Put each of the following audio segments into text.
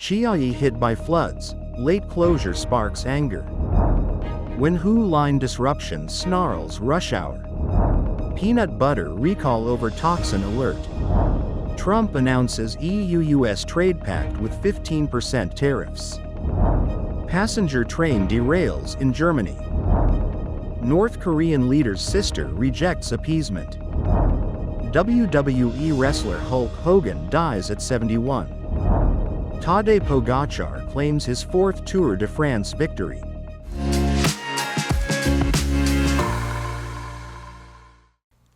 Chiayi hit by floods, late closure sparks anger. Wenhu line disruption snarls rush hour. Peanut butter recall over toxin alert. Trump announces EU-US trade pact with 15% tariffs. Passenger train derails in Germany. North Korean leader's sister rejects appeasement. WWE wrestler Hulk Hogan dies at 71. Tadej Pogacar claims his fourth Tour de France victory.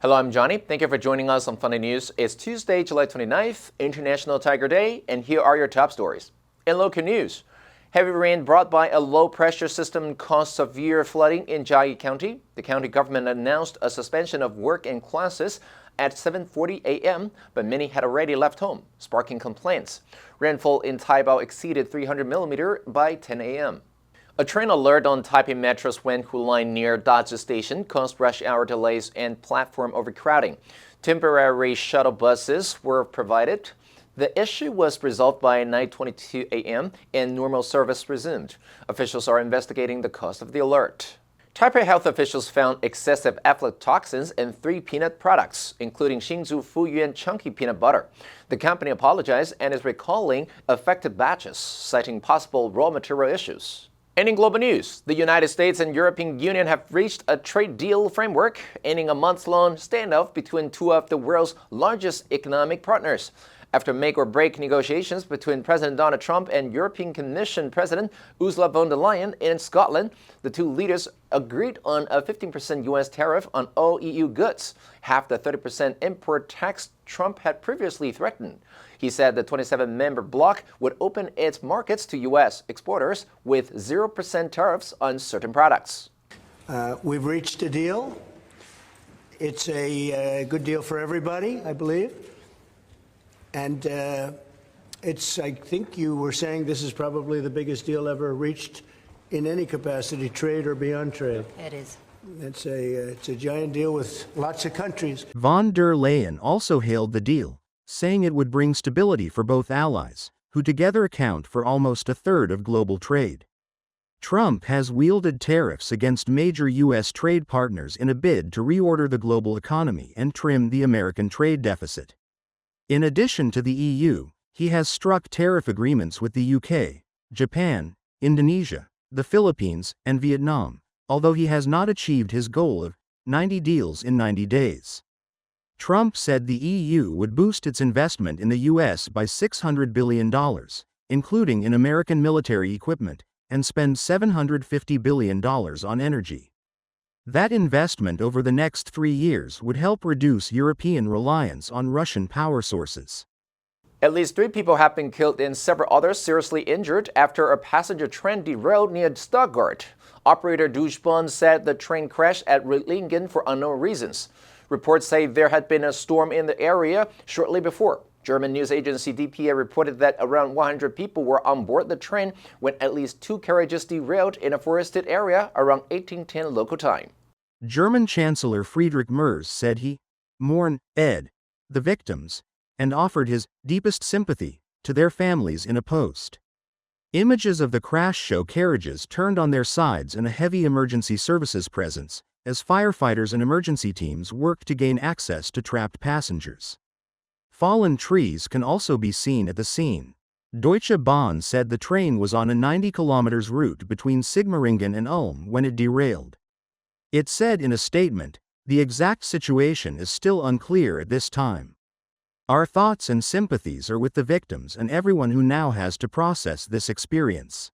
Hello, I'm Johnny. Thank you for joining us on FUNDAY News. It's Tuesday, July 29th, International Tiger Day, and here are your top stories. In local news, heavy rain brought by a low-pressure system caused severe flooding in Chiayi County. The county government announced a suspension of work and classes at 7:40 a.m., but many had already left home, sparking complaints. Rainfall in Taibao exceeded 300 mm by 10 a.m. A train alert on Taipei Metro's Wenhu line near Tadej station caused rush hour delays and platform overcrowding. Temporary shuttle buses were provided. The issue was resolved by 9:22 a.m. and normal service resumed. Officials are investigating the cause of the alert. Taipei health officials found excessive aflatoxins in 3 peanut products, including Hsinchu Fuyuan chunky peanut butter. The company apologized and is recalling affected batches, citing possible raw material issues. And in global news, the United States and European Union have reached a trade deal framework, ending a months-long standoff between two of the world's largest economic partners. After make-or-break negotiations between President Donald Trump and European Commission President Ursula von der Leyen in Scotland, the two leaders agreed on a 15% U.S. tariff on all EU goods, half the 30% import tax Trump had previously threatened. He said the 27-member bloc would open its markets to U.S. exporters with 0% tariffs on certain products. We've reached a deal. It's a good deal for everybody, I believe. And I think you were saying this is probably the biggest deal ever reached in any capacity, trade or beyond trade. It is. It's a giant deal with lots of countries. Von der Leyen also hailed the deal, saying it would bring stability for both allies, who together account for almost a third of global trade. Trump has wielded tariffs against major U.S. trade partners in a bid to reorder the global economy and trim the American trade deficit. In addition to the EU, he has struck tariff agreements with the UK, Japan, Indonesia, the Philippines, and Vietnam, although he has not achieved his goal of 90 deals in 90 days. Trump said the EU would boost its investment in the U.S. by $600 billion, including in American military equipment, and spend $750 billion on energy. That investment over the next 3 years would help reduce European reliance on Russian power sources. At least 3 people have been killed and several others seriously injured after a passenger train derailed near Stuttgart. Operator Duschbahn said the train crashed at Reutlingen for unknown reasons. Reports say there had been a storm in the area shortly before. German news agency DPA reported that around 100 people were on board the train when at least 2 carriages derailed in a forested area around 1810 local time. German Chancellor Friedrich Merz said he mourned the victims, and offered his deepest sympathy to their families in a post. Images of the crash show carriages turned on their sides and a heavy emergency services presence, as firefighters and emergency teams work to gain access to trapped passengers. Fallen trees can also be seen at the scene. Deutsche Bahn said the train was on a 90 km route between Sigmaringen and Ulm when it derailed. It said in a statement, "The exact situation is still unclear at this time. Our thoughts and sympathies are with the victims and everyone who now has to process this experience."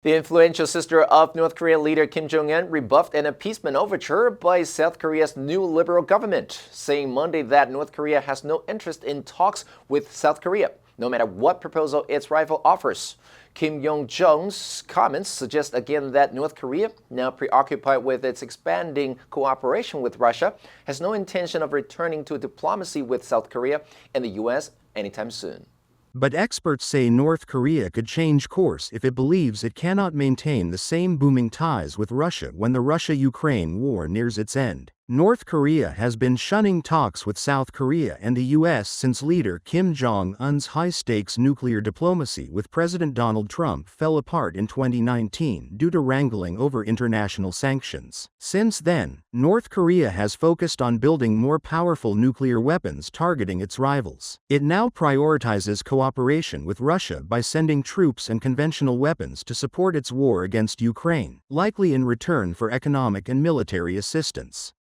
The influential sister of North Korean leader Kim Jong-un rebuffed an appeasement overture by South Korea's new liberal government, saying Monday that North Korea has no interest in talks with South Korea, no matter what proposal its rival offers. Kim Yong-jong's comments suggest again that North Korea, now preoccupied with its expanding cooperation with Russia, has no intention of returning to diplomacy with South Korea and the U.S. anytime soon. But experts say North Korea could change course if it believes it cannot maintain the same booming ties with Russia when the Russia-Ukraine war nears its end. North Korea has been shunning talks with South Korea and the U.S. since leader Kim Jong-un's high-stakes nuclear diplomacy with President Donald Trump fell apart in 2019 due to wrangling over international sanctions. Since then, North Korea has focused on building more powerful nuclear weapons targeting its rivals. It now prioritizes cooperation with Russia by sending troops and conventional weapons to support its war against Ukraine, likely in return for economic and military assistance.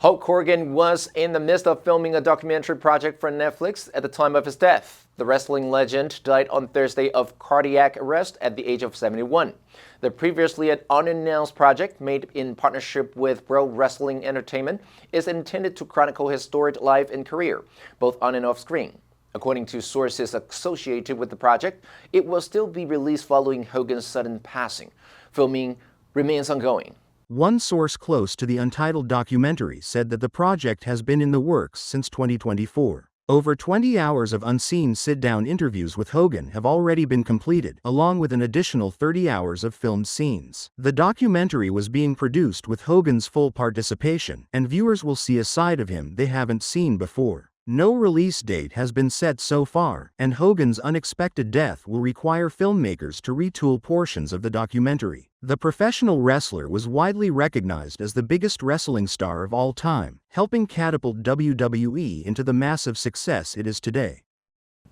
Hulk Hogan was in the midst of filming a documentary project for Netflix at the time of his death. The wrestling legend died on Thursday of cardiac arrest at the age of 71. The previously unannounced project, made in partnership with World Wrestling Entertainment, is intended to chronicle his storied life and career, both on and off screen. According to sources associated with the project, it will still be released following Hogan's sudden passing. Filming remains ongoing. One source close to the Untitled documentary said that the project has been in the works since 2024. Over 20 hours of unseen sit-down interviews with Hogan have already been completed, along with an additional 30 hours of filmed scenes. The documentary was being produced with Hogan's full participation, and viewers will see a side of him they haven't seen before. No release date has been set so far, and Hogan's unexpected death will require filmmakers to retool portions of the documentary. The professional wrestler was widely recognized as the biggest wrestling star of all time, helping catapult WWE into the massive success it is today.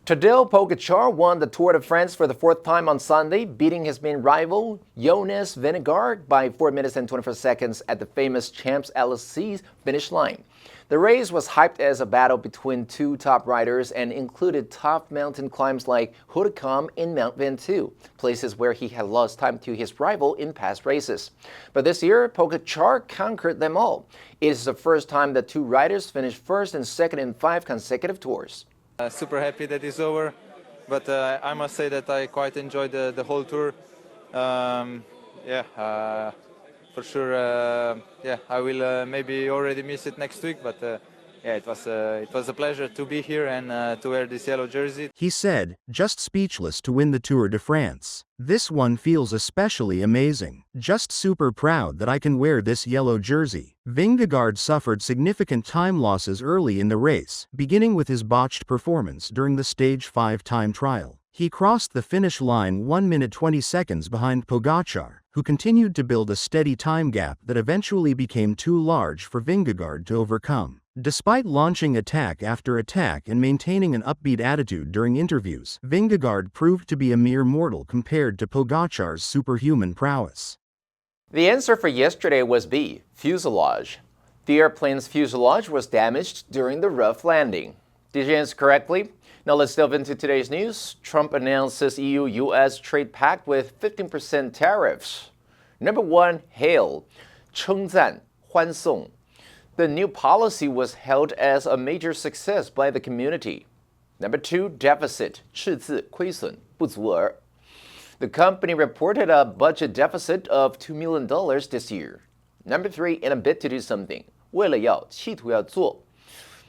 Tadej Pogacar won the Tour de France for the fourth time on Sunday, beating his main rival, Jonas Vingegaard, by 4 minutes and 24 seconds at the famous Champs Elysees finish line. The race was hyped as a battle between two top riders and included tough mountain climbs like Hogan and Mount Ventoux, places where he had lost time to his rival in past races. But this year, Pogacar conquered them all. It is the first time that two riders finished first and second in 5 consecutive tours. Super happy that it's over, but I must say that I quite enjoyed the whole tour. For sure, I will maybe already miss it next week, but it was a pleasure to be here and to wear this yellow jersey. He said, just speechless to win the Tour de France. This one feels especially amazing. Just super proud that I can wear this yellow jersey. Vingegaard suffered significant time losses early in the race, beginning with his botched performance during the Stage 5 time trial. He crossed the finish line 1 minute 20 seconds behind Pogacar, who continued to build a steady time gap that eventually became too large for Vingegaard to overcome. Despite launching attack after attack and maintaining an upbeat attitude during interviews, Vingegaard proved to be a mere mortal compared to Pogacar's superhuman prowess. The answer for yesterday was B, fuselage. The airplane's fuselage was damaged during the rough landing. Did you answer correctly? Now let's delve into today's news. Trump announces EU-US trade pact with 15% tariffs. Number 1, hail. 称赞,欢送. The new policy was hailed as a major success by the community. Number 2, deficit. 赤字,亏损,不足额. The company reported a budget deficit of $2 million this year. Number 3, in a bid to do something. 为了要,企图要做.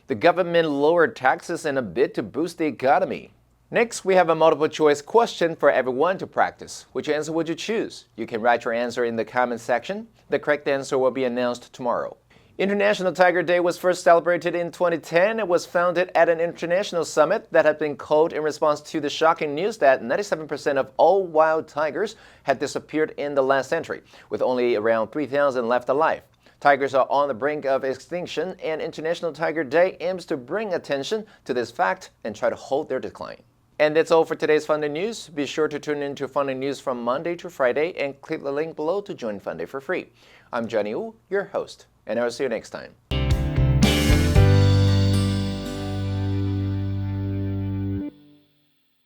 The government lowered taxes in a bid to boost the economy. Next, we have a multiple choice question for everyone to practice. Which answer would you choose? You can write your answer in the comment section. The correct answer will be announced tomorrow. International Tiger Day was first celebrated in 2010. It was founded at an international summit that had been called in response to the shocking news that 97% of all wild tigers had disappeared in the last century, with only around 3,000 left alive. Tigers are on the brink of extinction, and International Tiger Day aims to bring attention to this fact and try to halt their decline. And that's all for today's FUNDAY News. Be sure to tune in to FUNDAY News from Monday to Friday and click the link below to join FUNDAY for free. I'm Johnny Wu, your host, and I'll see you next time.